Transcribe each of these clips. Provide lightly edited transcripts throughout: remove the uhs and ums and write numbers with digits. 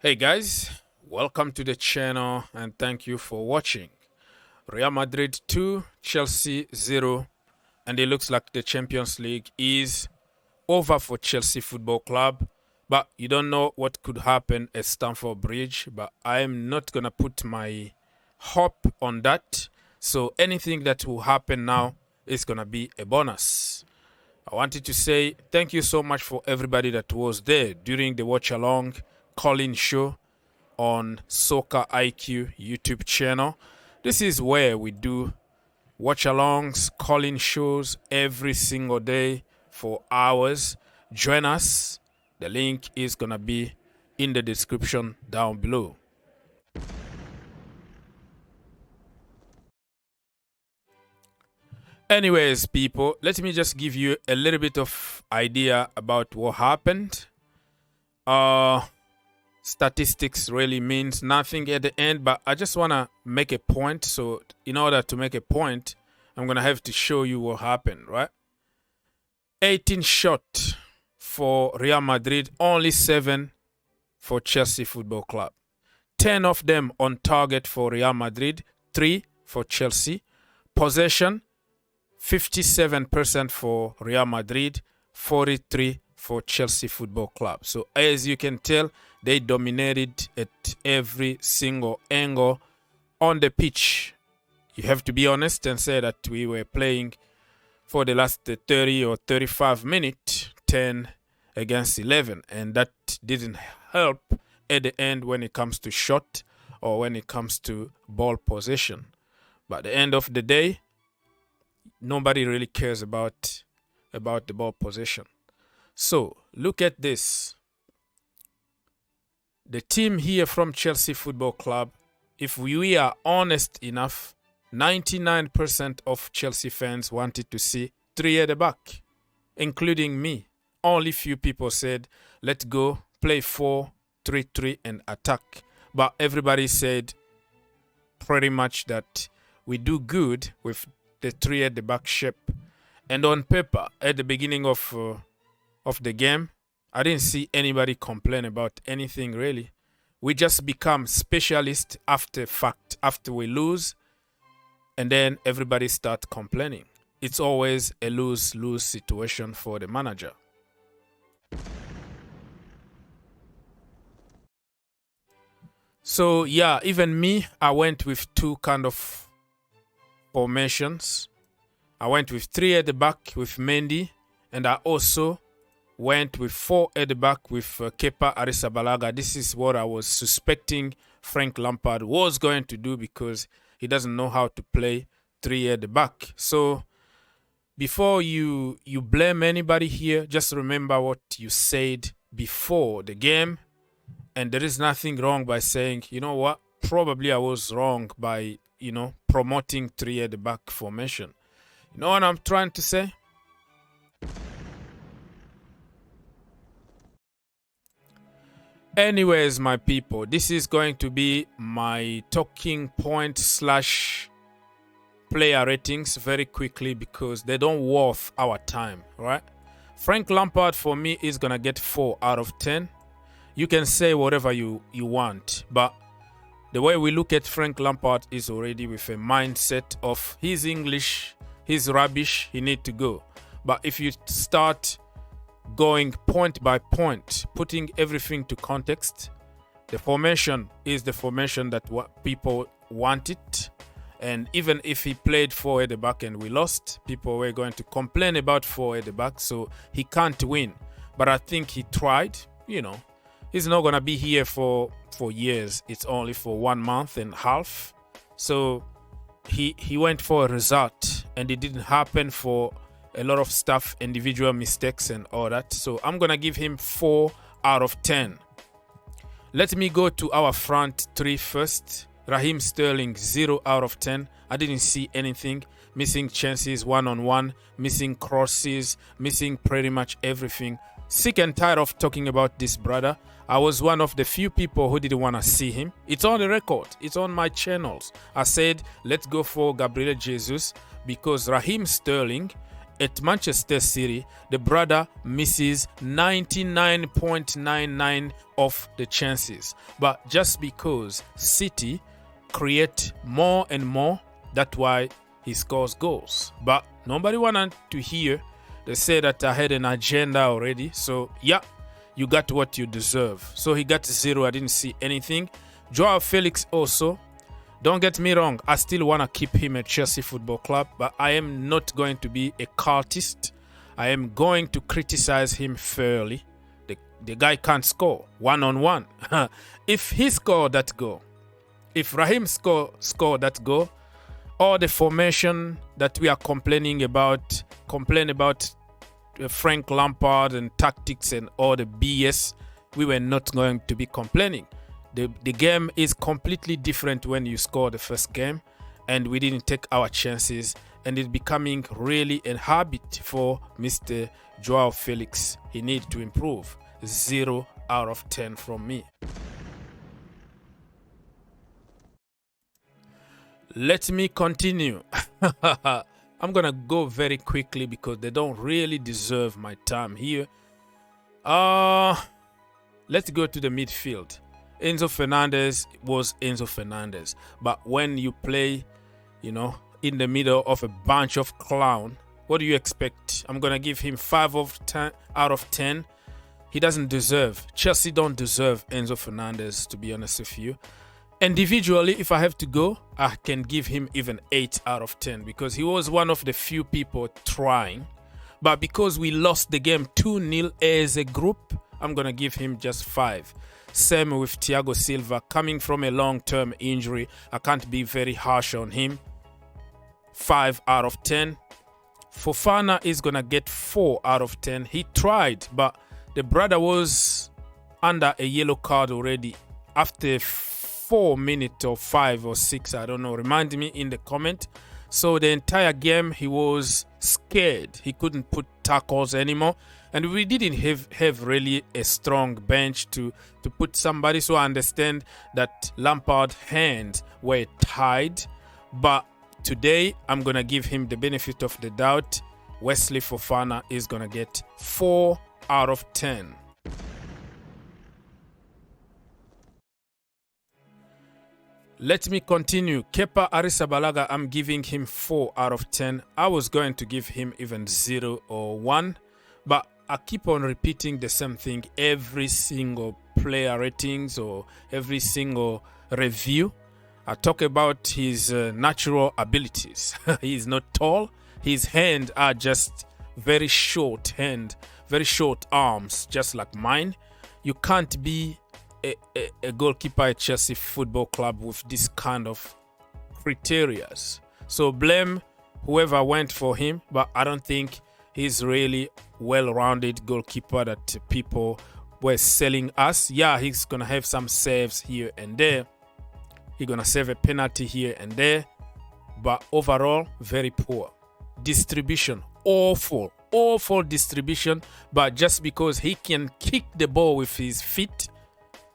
Hey guys, welcome to the channel and thank you for watching. Real Madrid 2, Chelsea 0, and it looks like the Champions League is over for Chelsea Football Club. But you don't know what could happen at Stamford Bridge, but I'm not going to put my hope on that. So anything that will happen now is going to be a bonus. I wanted to say thank you so much for everybody that was there during the watch along call-in show on Soccer IQ YouTube channel. This is where we do watch-alongs, call-in shows every single day for hours. Join us. The link is going to be in the description down below. Anyways, people, let me just give you a little bit of idea about what happened. Statistics really means nothing at the end, but I just want to make a point. So in order to make a point, I'm going to have to show you what happened, right? 18 shots for Real Madrid, only 7 for Chelsea Football Club. 10 of them on target for Real Madrid, 3 for Chelsea. Possession, 57% for Real Madrid, 43% for Chelsea Football Club. So as you can tell, they dominated at every single angle on the pitch. You have to be honest and say that we were playing for the last 30 or 35 minutes, 10 against 11. And that didn't help at the end when it comes to shot or when it comes to ball possession. But at the end of the day, nobody really cares about the ball possession. So look at this. The team here from Chelsea Football Club, if we are honest enough, 99% of Chelsea fans wanted to see 3 at the back, including me. Only few people said, let's go play 4-3-3 and attack. But everybody said pretty much that we do good with the 3 at the back shape. And on paper, at the beginning of the game, I didn't see anybody complain about anything really. We just become specialists after we lose, and then everybody start complaining. It's always a lose-lose situation for the manager. So yeah, even me, I went with 2 kind of formations. I went with 3 at the back with Mendy, and I also went with 4 at the back with Kepa Arrizabalaga. This is what I was suspecting Frank Lampard was going to do because he doesn't know how to play 3 at the back. So before you blame anybody here, just remember what you said before the game. And there is nothing wrong by saying, you know what, probably I was wrong by, promoting 3 at the back formation. You know what I'm trying to say? Anyways, my people, this is going to be my talking point / player ratings very quickly because they don't worth our time, right? Frank Lampard for me is going to get 4 out of 10. You can say whatever you want, but the way we look at Frank Lampard is already with a mindset of he's English, he's rubbish, he need to go. But if you start going point by point, putting everything to context, the formation is the formation that what people wanted. And even if he played 4 at the back and we lost, people were going to complain about 4 at the back, so he can't win. But I think he tried. He's not going to be here for years. It's only for 1 month and a half. So he went for a result, and it didn't happen for a lot of stuff, individual mistakes and all that. So I'm going to give him 4 out of 10. Let me go to our front 3 first. Raheem Sterling, 0 out of 10. I didn't see anything. Missing chances one-on-one, missing crosses, missing pretty much everything. Sick and tired of talking about this brother. I was one of the few people who didn't want to see him. It's on the record. It's on my channels. I said, let's go for Gabriel Jesus because Raheem Sterling at Manchester City, the brother misses 99.99 of the chances. But just because City create more and more, that's why he scores goals. But nobody wanted to hear. They say that I had an agenda already. So, yeah, you got what you deserve. So he got 0. I didn't see anything. Joao Felix also. Don't get me wrong. I still want to keep him at Chelsea Football Club. But I am not going to be a cultist. I am going to criticize him fairly. The guy can't score one-on-one. If he scored that goal, if Raheem scored that goal, all the formation that we are complain about Frank Lampard and tactics and all the BS, we were not going to be complaining. The game is completely different when you score the first game, and we didn't take our chances, and it's becoming really a habit for Mr. Joao Felix. He needs to improve. 0 out of 10 from me. Let me continue. I'm going to go very quickly because they don't really deserve my time here. Let's go to the midfield. Enzo Fernandez was Enzo Fernandez. But when you play, in the middle of a bunch of clown, what do you expect? I'm going to give him 5 out of 10. He doesn't deserve. Chelsea don't deserve Enzo Fernandez, to be honest with you. Individually, if I have to go, I can give him even 8 out of 10 because he was one of the few people trying. But because we lost the game 2-0 as a group, I'm going to give him just 5. Same with Thiago Silva. Coming from a long-term injury, I can't be very harsh on him. 5 out of 10. Fofana is going to get 4 out of 10. He tried, but the brother was under a yellow card already after 4 minutes or 5 or 6, I don't know. Remind me in the comment. So the entire game he was scared. He couldn't put tackles anymore, and we didn't have really a strong bench to put somebody. So I understand that Lampard's hands were tied, but today I'm gonna give him the benefit of the doubt. Wesley Fofana is gonna get 4 out of 10. Let me continue. Kepa Arrizabalaga, I'm giving him 4 out of 10. I was going to give him even 0 or 1, but I keep on repeating the same thing every single player ratings or every single review. I talk about his natural abilities. He is not tall. His hands are just very short very short arms, just like mine. You can't be a goalkeeper at Chelsea Football Club with this kind of criteria. So blame whoever went for him, but I don't think he's really well-rounded goalkeeper that people were selling us. Yeah, he's going to have some saves here and there. He's going to save a penalty here and there. But overall, very poor. Distribution, awful distribution. But just because he can kick the ball with his feet,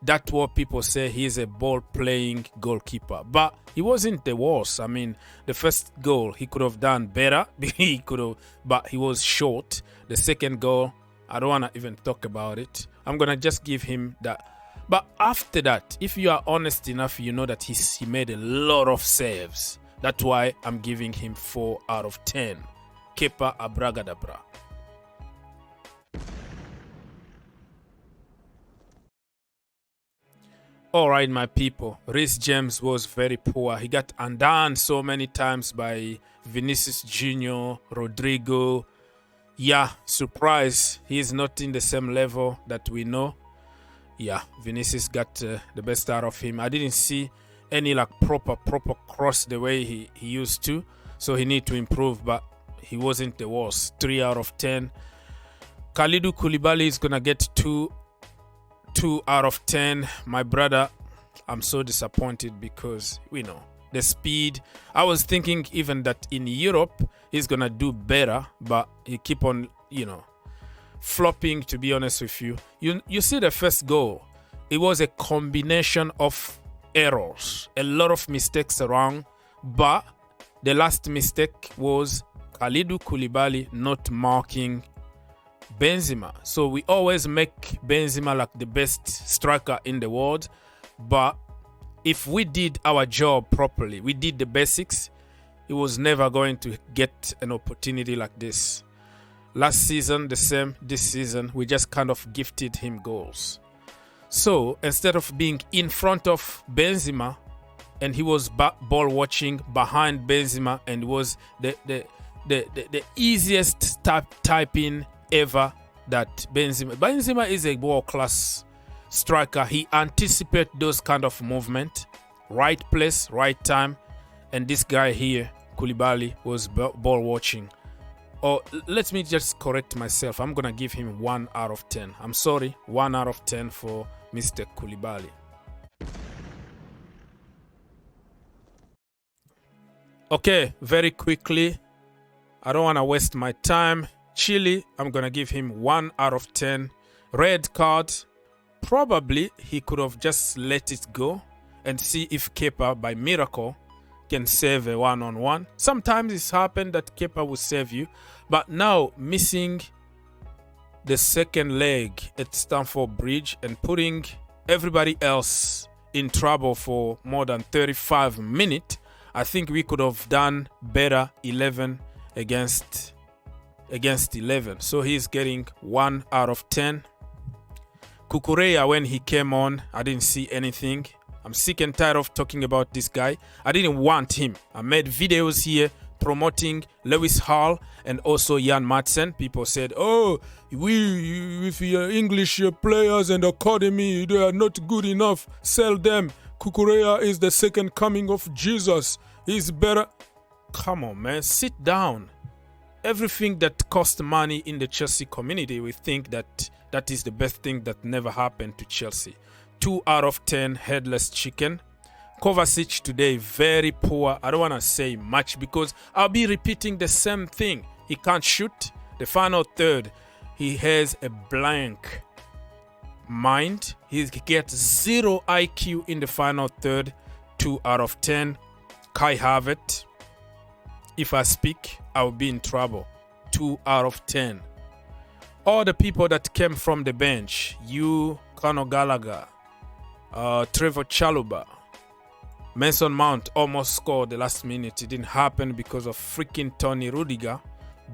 that's what people say. He's a ball-playing goalkeeper. But he wasn't the worst. I mean, the first goal, he could have done better. But he was short. The second goal, I don't want to even talk about it. I'm going to just give him that. But after that, if you are honest enough, you know that he made a lot of saves. That's why I'm giving him 4 out of 10. Kepa Abragadabra. All right, my people. Reece James was very poor. He got undone so many times by Vinicius Jr., Rodrigo. Yeah, surprise. He is not in the same level that we know. Yeah, Vinicius got the best out of him. I didn't see any proper cross the way he used to. So he need to improve, but he wasn't the worst. 3 out of 10. Kalidou Koulibaly is going to get 2 out of 10. My brother, I'm so disappointed because we know the speed. I was thinking even that in Europe he's gonna do better, but he keep on flopping, to be honest with you. You see the first goal, it was a combination of errors, a lot of mistakes around, but the last mistake was Kalidou Koulibaly not marking Benzema. So we always make Benzema like the best striker in the world, but if we did our job properly, we did the basics, he was never going to get an opportunity like this. Last season the same, this season we just kind of gifted him goals. So instead of being in front of Benzema, and he was ball watching behind Benzema, and it was the easiest typing ever that Benzema is a world-class striker. He anticipates those kind of movement, right place, right time, and this guy here, Koulibaly, was ball watching. Or let me just correct myself. I'm gonna give him 1 out of 10. I'm sorry, 1 out of 10 for Mr. Koulibaly. Okay, very quickly, I don't want to waste my time. Chile, I'm gonna give him 1 out of 10. Red card, probably he could have just let it go and see if Kepa by miracle can save a one-on-one. Sometimes it's happened that Kepa will save you, but now missing the second leg at Stamford Bridge and putting everybody else in trouble for more than 35 minutes, I think we could have done better 11 against 11. So he's getting 1 out of 10. Cucurella, when he came on, I didn't see anything. I'm sick and tired of talking about this guy. I didn't want him. I made videos here promoting Lewis Hall and also Jan Madsen. People said, oh, with your English players and academy, they are not good enough. Sell them. Cucurella is the second coming of Jesus. He's better. Come on, man. Sit down. Everything that costs money in the Chelsea community, we think that that is the best thing that never happened to Chelsea. 2 out of 10, headless chicken. Kovacic today, very poor. I don't want to say much because I'll be repeating the same thing. He can't shoot. The final third, he has a blank mind. He gets 0 IQ in the final third. 2 out of 10. Kai Havertz, if I speak, I'll be in trouble. 2 out of 10. All the people that came from the bench, Conor Gallagher, Trevor Chalobah, Mason Mount almost scored the last minute. It didn't happen because of freaking Tony Rudiger,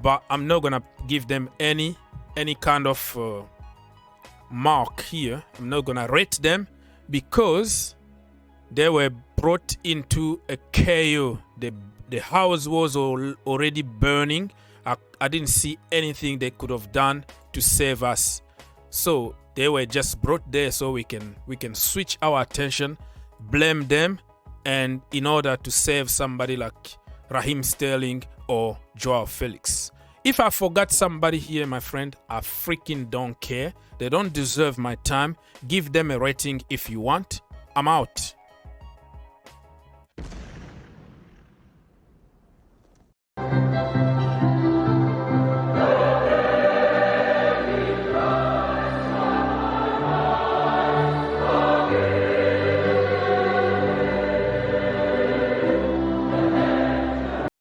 but I'm not gonna give them any kind of mark here. I'm not gonna rate them because they were brought into a KO. The house was already burning. I didn't see anything they could have done to save us. So they were just brought there so we can switch our attention, blame them, and in order to save somebody like Raheem Sterling or Joao Felix. If I forgot somebody here, my friend, I freaking don't care. They don't deserve my time. Give them a rating if you want. I'm out.